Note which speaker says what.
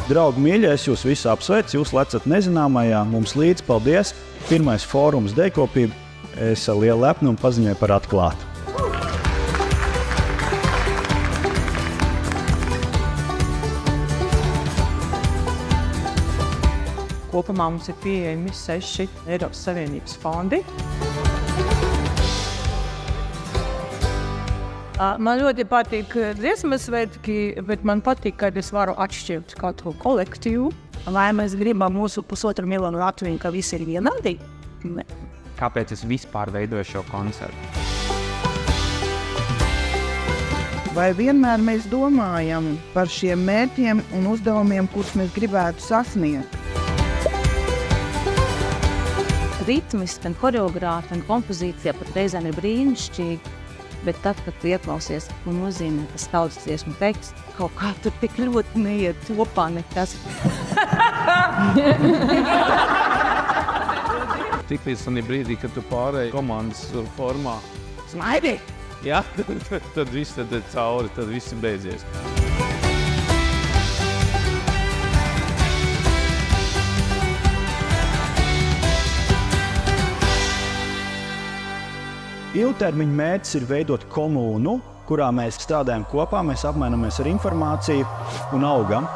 Speaker 1: Draugi mīļie, es jūs visus apsveicu, jūs lecat nezināmajā, mums līdz, paldies. Pirmais fórums dejkopība, es ar lielu lepnumu paziņoju par atklātu.
Speaker 2: Kopumā mums ir pieejami 6 Eiropas Savienības fondi. Man ļoti patīk dziesmas svētki, bet man patīk, kad es varu atšķirt katru kolektīvu.
Speaker 3: Vai mēs gribam mūsu 1,5 miljonu Latviju, ka visi ir vienādi? Ne.
Speaker 4: Kāpēc es vispār veidoju šo koncertu?
Speaker 5: Vai vienmēr mēs domājam par šiem mērķiem un uzdevumiem, kurus mēs gribētu sasniegt?
Speaker 6: Ritmis, gan koreogrāfi, gan kompozīcija pat reizēm ir brīnišķīgi. Bet tad, kad tu ieklausies, ko nozīmē tas tautas dziesmu teksts, kaut kā tur tik ļoti neiet kopā nekas.
Speaker 7: Tik līdz tam brīdī, kad tu pārēji komandas formā.
Speaker 3: Smaidi!
Speaker 7: Jā, tad viss tad ir cauri, tad viss ir beidzies.
Speaker 1: Ilgtermiņa mērķis ir veidot komūnu, kurā mēs strādājam kopā, mēs apmainamies ar informāciju un augam.